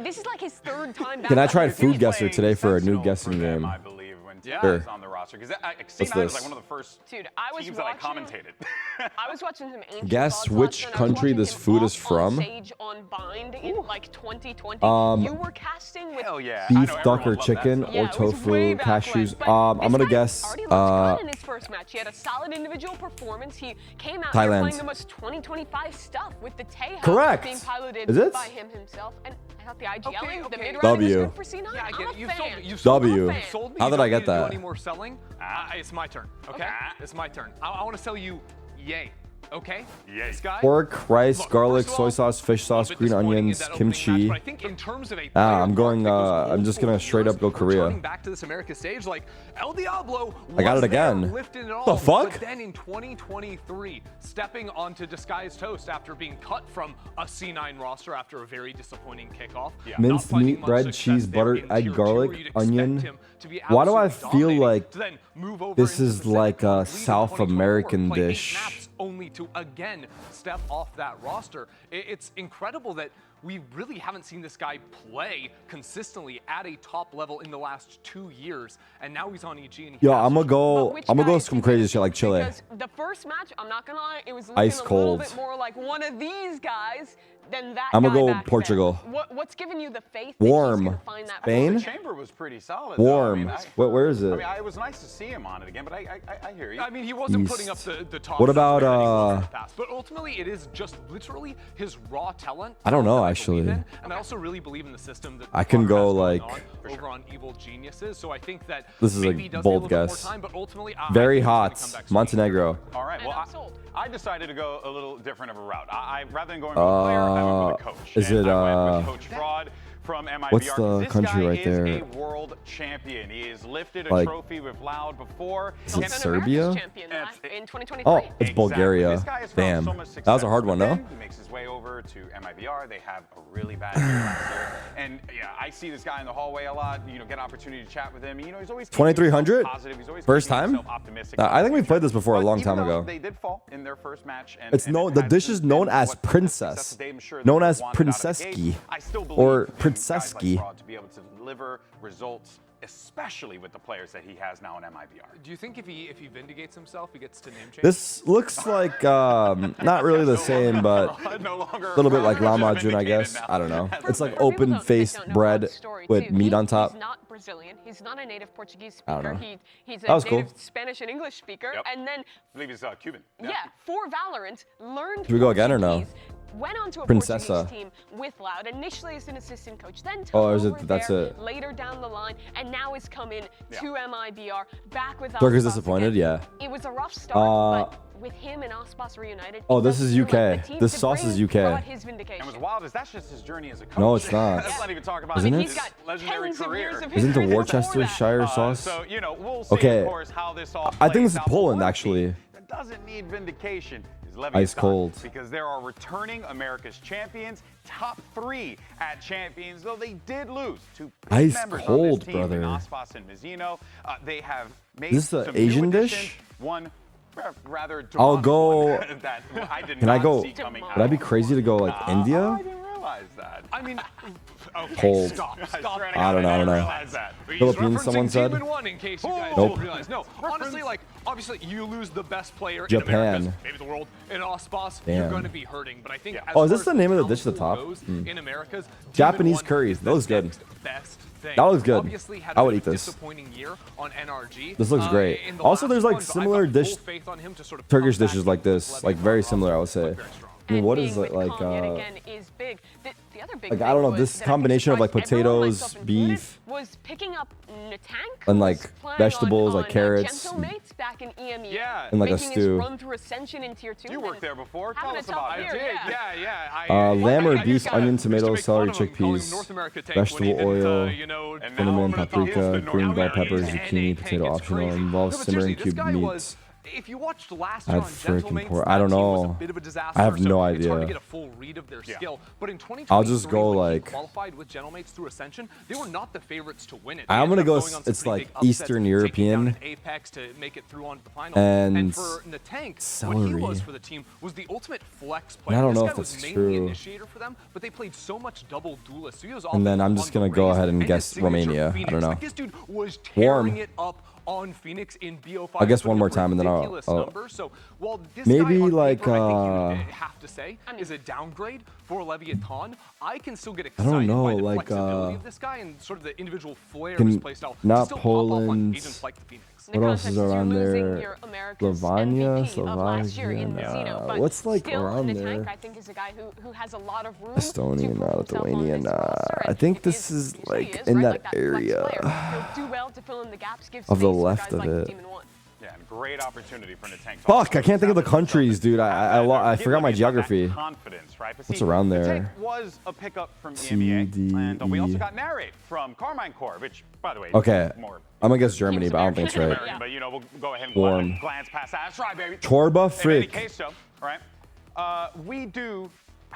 This is like his third time back. Can I try FoodGuessr today for a new guessing game? I believe when Sure. on the roster because What's C9 was this? like one of the first Dude, I was teams watching, that I commentated. I was watching some ancient Guess gods which last night. I was country watching this him food up is from? On stage on Bind in like 2020. You were casting with Hell yeah. I know Beef, everyone duck, or loved that chicken, stuff. Yeah, or it was tofu, way back when, cashews. but I'm this gonna guy guess already looked good in his first match. He had a solid individual performance. He came out here Thailand. playing the most 2025 stuff with the Teja Correct. being piloted Is it? by him himself. And I thought the IGL, the okay. mid-round was W. good for C9. Yeah, I get it. I'm You a sold fan. me. You sold W. me. You sold me. How You did don't I get need to do that? any more selling? It's my turn. Okay? It's my turn. I want to sell you yay. Okay? Yay. This guy. Pork, rice, Look, garlic, first of all, soy sauce, fish sauce, a little bit green disappointing in onions, that opening kimchi. match, but I think in terms of a I'm going, player mark that I'm goes just gonna for straight up go years, Korea. returning back to this America stage, like El Diablo I got was it again. there, lifting it all, The fuck? But then in 2023, stepping onto Disguised Toast after being cut from a C9 roster after a very disappointing kickoff. Yeah. Minced Not finding meat, much bread, success cheese, there butter, in egg, tier 2, garlic, where you'd expect onion. him to be Why do I absolutely feel dominating, like to then move over this into is the like second a lead in South 2024, American play 8 dish? maps only to again step off that roster. It's incredible that we really haven't seen this guy play consistently at a top level in the last 2 years, and now he's on EG. And he Yo, has I'm gonna But go. which I'm gonna go guys? some crazy shit like Chile. Because the first match, I'm not gonna lie, it was looking Ice a cold. little bit more like one of these guys than that I'ma guy go back Portugal. there. What's giving you the faith that Warm. he's gonna find that Spain? The position? chamber was pretty solid. Warm. Though. I mean, Where is I it? mean, it was nice to see him on it again, but I hear you. I mean, he wasn't East. putting up the top. What about, numbers that he was in the past, but ultimately, it is just literally his raw talent. I don't know, that believe actually. in, and I also really believe in the system that I can Valorant go, has going like- on over on Evil Geniuses. So I think that This is a maybe he does bold need a little bit guess. more time, but ultimately, Very I think he's gonna hot. come back strong. Montenegro. All right. And Well, I'm sold. I decided to go a little different of a route. I rather than going with a player, I went with a coach. Is And it, I went with Coach Fraud from MIBR. what's the This country guy right there? is a world champion. He has lifted a Like- trophy with Loud before. Is it He's been Serbia? America's champion in 2023. Oh, it's Exactly. Bulgaria. This guy has found Damn. so much That was a hard success. one, But no? then He makes his way over to MIBR. They have a really bad year last year. And yeah, I see this guy in the hallway a lot. You know, get an opportunity to chat with him. You know, he's always 2300? positive. He's always First keeping time? himself optimistic. I think we played this before a But long even time though ago. They did fall in their first match. And, It's and known. it The has dish is been known what as the success princess. that I'm sure Known they as wanted out of the gate. princeski I still believe or in guys like princeski. Fraud to be able to deliver results, especially with the players that he has now in MIBR. Do you think if he vindicates himself, he gets to name change? This looks like not really the same, but a little bit like Lama Jun, I guess. I don't know. It's like For people open-faced that don't know bread Fraud's story, with too, meat on top. He's not Brazilian. He's not a native Portuguese I don't speaker. know. He's That a was cool. native Spanish and English speaker. Yep. And then, I believe he's Cuban. yeah, for Valorant, learned Should we go again or no? Portuguese, went on to a Princessa. Portuguese team with Loud, initially as an assistant coach, then took Oh, is it- over that's there it. later down the line, and now is coming to MIBR, back with Turk is Aspas disappointed, again. yeah. It was a rough start, but with him and Aspas reunited. Oh, it this does is feel UK. like the team This to sauce bring is UK. brought his vindication. And what's wild is that's just his journey as a coach. No, it's not. Let's not even talk about Isn't his it? He's got legendary tens of career. years of Isn't the history before that. Worcestershire sauce? So, you know, we'll see, Okay. of course, how this all I think plays this is out. But Poland, one actually. team that doesn't need vindication is Leviatan. Ice cold. Because there are returning America's champions, top 3 at champions, though they did lose to big Ice members cold, on this team, brother. in Aspas and Mizzino. They have made Is this some the Asian new dish? additions. One rather I'll demonic go- one that I did Can I not go? see coming Would I be out. crazy to go like I India? didn't realize that. I mean, okay, Cold. stop. swear to I don't God, know, I don't didn't know. realize that. He's Philippines, referencing someone said? Demon One, in case you guys Nope. didn't realize. No, honestly, like, obviously, you lose the best player in Japan. America, maybe the world, in Aspas, you're Damn. going to be hurting. But I think, as Oh, is this far the as name of the how dish at the pool top? goes in Americas, Japanese Demon One curry. is That the looks good. next best thing. That looks good. Obviously had I a would very eat this. disappointing year on NRG. This looks great. in the Also, last there's like one, but I've similar got dish, full faith on him to sort of Turkish come back dishes like and this, level like it very up. similar, I would say. Look very strong. I mean, And what being is it with like? Kong yet again is big. The other big like, I thing don't know, was this that I think combination of, like, surprised everyone, potatoes, myself included, beef, was picking up Natank, and, who like, was playing vegetables, like on carrots, Gento Mates back in EMEA, Yeah. And, like, a making stew. his run through Ascension in Tier 2. You worked there before. Tell having us a tough about it. year, Lamb or I beef, used to- onion, used to tomato, make celery, fun of him, calling him chickpeas, North America Tank when he vegetable didn't, oil, you know, And cinnamon, now- paprika, He's the green North bell American peppers, Tank. zucchini, potato It's optional, crazy. involves No, but simmering seriously, this cubed guy meats. was if you watched last I year have on freaking Gentlemates, poor. that I don't team was know. a bit of a disaster. I have no It's hard to idea. get a full read of their skill. But in 2023, I'll just go when he like. qualified with Gentlemates through Ascension, they were not the favorites to win it. I'm gonna go. On some It's pretty like big upsets, Eastern taking European. down Apex to make it through onto the final. And for Natank, celery. what he was for the team was the ultimate flex player. I don't know this if guy was that's mainly true. initiator for them, but they played so much double duelist. So he was And then I'm just gonna go ahead and guess Romania. I don't know. Like, this dude was Warm. tearing it up on Phoenix in BO5. I guess putting one more up time and then I'll- ridiculous numbers. So while this maybe guy on like, paper, I think you have to say is a downgrade for Leviatan, I can still get excited know, by the like, flexibility of this guy and sort of the individual flair of can his playstyle. not Still Poland. Pop up on agents like the Phoenix. What else is around there? Slovenia, Slovenia. What's like around there? I think is a guy who has a lot of room Estonia, to prove himself on Lithuania. this roster, I and think if this he is usually like is, in right? that Like flex area player. He'll do well to fill in the gaps, give of the space for left guys of like it. Demon One. Yeah, and great opportunity for Natank. Fuck, I can't think of the countries, dude. I forgot my geography. Confidence, right? But What's see, around there? Natank was a pickup from EMEA, and we also got Narrate from Carmine Core, which, by the way, Okay, more. I'm gonna guess Germany, but I don't think it's right. American, but you know, we'll go ahead and Warm. glance past that. That's right, baby. Chorba, In any frick. case, though, all right, we do.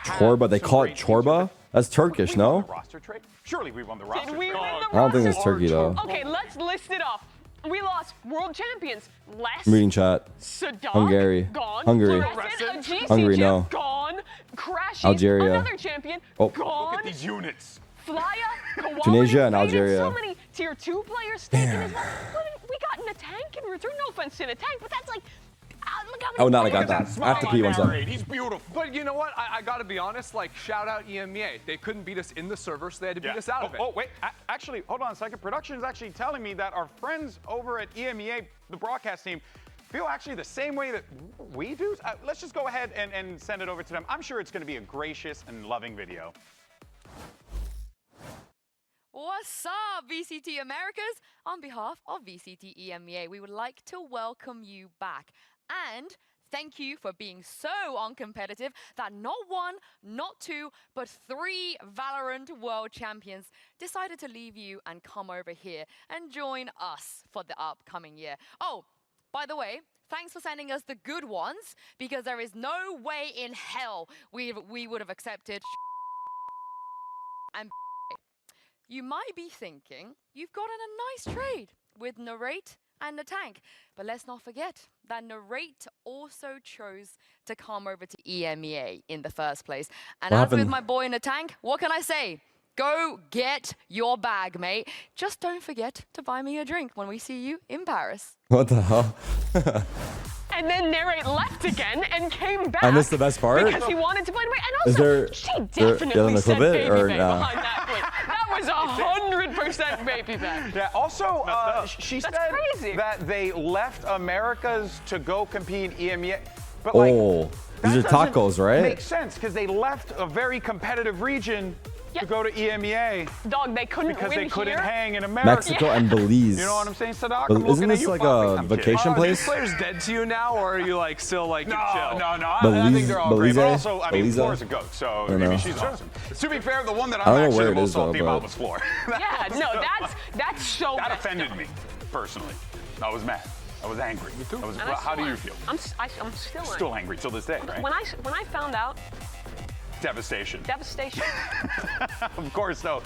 Chorba, they some call it great teams Chorba? here, That's but Turkish, we won no? the roster trade. Surely we won the roster Did we trade. win the I don't think roster? it's Turkey though. Okay, let's list it off. We lost world champions. Les, I'm reading chat. Sadat, Hungary. gone. Hungary. Fluorescent, a GC Hungary, champ, no. gone. Crashy, Algeria. another champion, Oh. gone. Look at these units. Flya, Kawhi, Tunisia and Vaden, Algeria. So many tier 2 players staking as well. We got in a tank in return. No offense to a tank, but that's like, look how many Oh, not I players- got that. I have to pee one second. He's beautiful. But you know what? I gotta be honest, like, shout out EMEA. They couldn't beat us in the server, so they had to beat us out of it. Oh, wait. Actually, hold on a second. Production is actually telling me that our friends over at EMEA, the broadcast team, feel actually the same way that we do. Let's just go ahead and send it over to them. I'm sure it's going to be a gracious and loving video. What's up, VCT Americas? On behalf of VCT EMEA, we would like to welcome you back. And thank you for being so uncompetitive that not one, not two, but 3 Valorant world champions decided to leave you and come over here and join us for the upcoming year. Oh, by the way, thanks for sending us the good ones, because there is no way in hell we would have accepted and you might be thinking you've gotten a nice trade with Narrate and Natank, but let's not forget that Narrate also chose to come over to EMEA in the first place. And What as happened? with my boy Natank, what can I say? Go get your bag, mate. Just don't forget to buy me a drink when we see you in Paris. What the hell? And then Narrate left again and came back. I missed the best part? Because he wanted to find away. And Is also, there- she there- definitely yeah, said clip it, baby or babe no? behind that clip. That was 100% baby babe. Yeah, also, she That's said crazy. that they left Americas to go compete in EMEA. But Oh, these that are tacos, doesn't right? Makes sense, because they left a very competitive region to Yep. go to EMEA Dog, they couldn't because win they couldn't here. hang in America. Mexico and Belize. You know what I'm saying, Sadak? But I'm isn't looking at this you, like Poppy. a I'm kidding. vacation Are place? these players dead to you now, or are you like still like chill? No, I Belize- think they're all great. But Belize? also, I mean, Belize? Floor's a goat, so don't maybe know. she's awesome. To be fair, the one that I I'm don't know actually where the it most is, though, salty about but- was Floor. Yeah, no, that's so That messed offended up. me, personally. I was mad. I was angry. Me too. And I How do still you am. feel? I'm still Still angry till this day, right? When I found out, Devastation. devastation. Of course, though,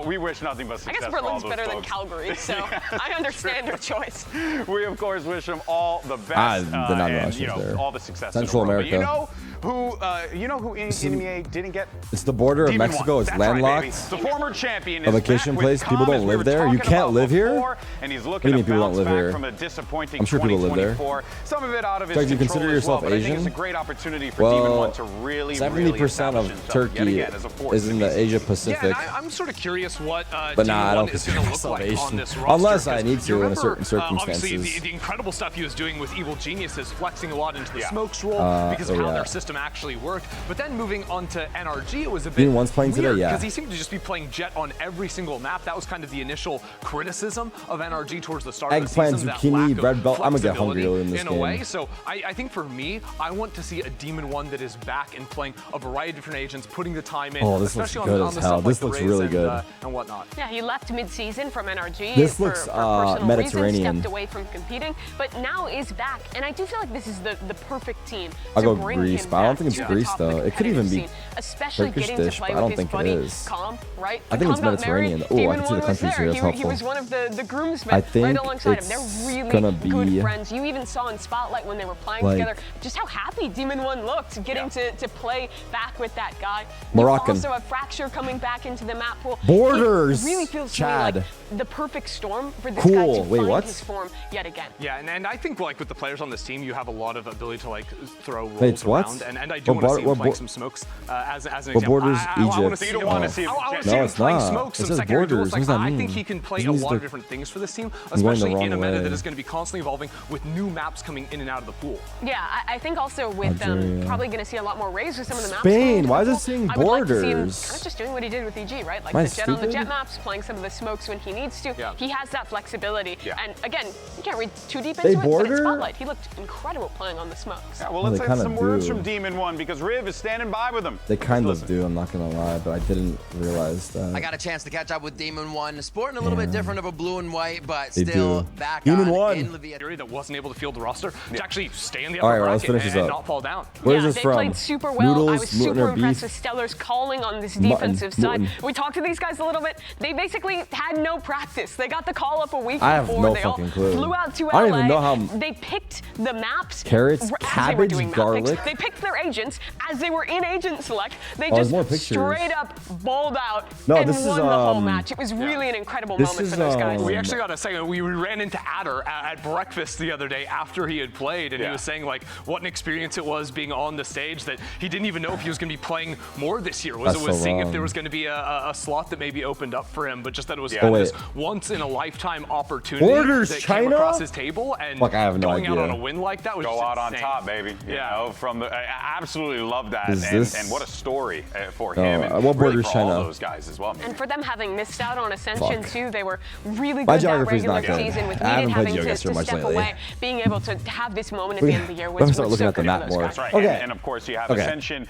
we wish nothing but I success guess for all Berlin's those better than folks. Calgary, so I understand your choice. We, of course, wish them all the best. I did not know and, she you was know, there. all the success Central in the world. America. But you know who in EMEA didn't get? It's the border of Demon Mexico. One. It's That's right, landlocked. baby. The former champion A is vacation back with place? People Calm, don't as we live were there? You talking can't about live here? before, and he's looking What do you mean to people don't bounce live back here? from a disappointing I'm sure people live there. 2024. Some of it out of his Doug, do you control consider as well, yourself but I think it's a Asian? great opportunity for Well, Demon One to really 70% establish of himself Turkey yet again as a force is in the Asia Yeah, Pacific. and I'm sort of curious what But nah, I Demon don't One is going consider to look myself like on Asian. this roster. Unless I 'cause need to you in remember, certain Obviously, circumstances. the incredible stuff he was doing with Evil Geniuses, flexing a lot into the Yeah. smokes role because of how their system actually worked. But then moving on to NRG, it was a bit Demon One's playing today? weird Yeah. because he seemed to just be playing Jet on every single map. That was kind of the initial criticism of NRG towards the start of the Eggplant, season. that zucchini, lack of red belt. I'm gonna get hungry flexibility in this in game. a way. So I think for me, I want to see a Demon One that is back and playing a variety of different veteran agents putting the time in, Oh, this looks especially good on as the hell. stuff This like looks the Rays really good. And whatnot. Yeah, he left mid-season from NRG. This for looks, personal Mediterranean. reasons, stepped away from competing, but now is back. And I do feel like this is the perfect team I'll to go bring Greece, him but I don't back think it's to the Greece, top of the though. It could even be competitive scene, especially Turkish getting to dish, play but I don't with his think it buddy is. Calm, right? I think it's Calm got married, Mediterranean. Oh, I can Demon see the One was countries there. here. That's He was helpful. one of the groomsmen I think right alongside him. it's They're really gonna be good friends. You even saw in Spotlight when they were playing like together just how happy Demon One looked getting to play back with that guy. Moroccan. You also have Fracture coming back into the map pool. Borders, It really feels to me Chad. like the perfect storm for this Cool. guy to Wait, find what? his form yet again. Yeah, and I think like with the players on this team, you have a lot of ability to like throw rolls Wait, what? around, and I do What want to see him what playing some smokes as an what example. borders I want to Egypt? see You don't want to see him. I want to jet. see No, him it's playing not. smokes It some says secondary duels. borders. Like, What does that I think mean? he can play He a needs lot to- of different things for this team, I'm going the especially in a wrong meta way. that is going to be constantly evolving with new maps coming in and out of the pool. Yeah, I think also with Algeria. probably going to see a lot more rays with some of the maps. Spain, coming into why the is it pool. saying I would like to see him borders? kind of just doing what he did with EG, right? Like Am I the jet on the jet stupid? maps, playing some of the smokes when he needs to. Yeah. He has that flexibility. Yeah. And again, you can't read too deep They into it, but border? in Spotlight, he looked incredible playing on the smokes. Yeah, well, Well, let's they get kinda some words do. from Demon One because Riv is standing by with him. They kind of Listen. do, I'm not gonna lie, but I didn't realize that. I got a chance to catch up with Demon One, sporting a little bit different of a blue and white, but They still do. back Demon on One. in Leviatan. Fury that wasn't able to field the roster to actually stay in the All upper right, let's bracket finish this and up. not fall down. Where yeah, is this they from? played super well. I Noodles, was super mutton or impressed beef? with Stellar's calling on this Mutton, defensive side. mutton. We talked to these guys a little bit. They basically had no practice. They got the call up a week I have before. no They all fucking clue. flew out to I don't LA. even know how- They picked the maps. Carrots, as they were cabbage, doing map picks. garlic. They picked their agents as they were in agent select. They Oh, there's just more pictures. straight up balled out No, and this is, won the whole match. It was really an incredible this moment is, for those guys. We actually got a second. We ran into Adder at breakfast the other day after he had played, and he Yeah. was saying like what an experience it was being on the stage. That he didn't even know if he was going to be playing more this year. Was That's it was so seeing if wrong. there was going to be a slot that maybe opened up for him, but just that it was Yeah. kind Oh, of wait. this once in a lifetime opportunity Borders, that came China? across his table, and Fuck, I have no going out idea. on a win like that was Go just out on insane. top, baby. You Yeah. know, I absolutely love that, Is and, this- and what a story for Oh, him. And what really border's for all China? those guys as well. And for them having missed out on Ascension Fuck. too, they were really My good that geography's regular not good. season with I haven't Needed played having to GeoGuessr much step lately. away, being able to have this moment at We- the end of the year I'm was, gonna start was looking so at the good map for those more. guys. That's right. Okay. And of course, you have Okay. Ascension.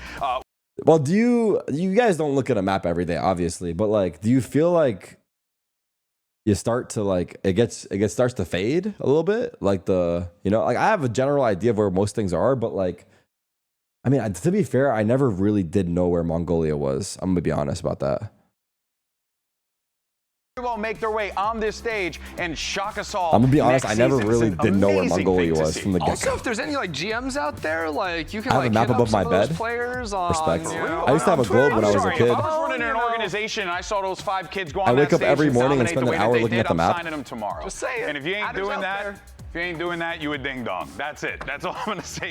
Well, do you guys don't look at a map every day, obviously, but like, do you feel like you start to like it starts to fade a little bit? Like like I have a general idea of where most things are, but like, I mean, to be fair, I never really did know where Mongolia was. I'm gonna be honest about that. Well, make their way on this stage and shock us all. I'm gonna be honest, next I never season. really It's an did know where amazing Mongolia thing to was see. from the get Also, if there's any like GMs out there, like you can I have a like map hit up above some my of those bed. players on. Respect. You know, I used to have a on globe Twitter. when I was a Sorry, kid. If I was running an organization and I saw those 5 kids go on I that wake up stage every and morning and dominate spend the an way hour that they looking did, at the I'm map. signing them tomorrow. Just saying. And if you ain't Adam's doing out that, there. if you ain't doing that, you a ding dong. That's it. That's all I'm gonna say.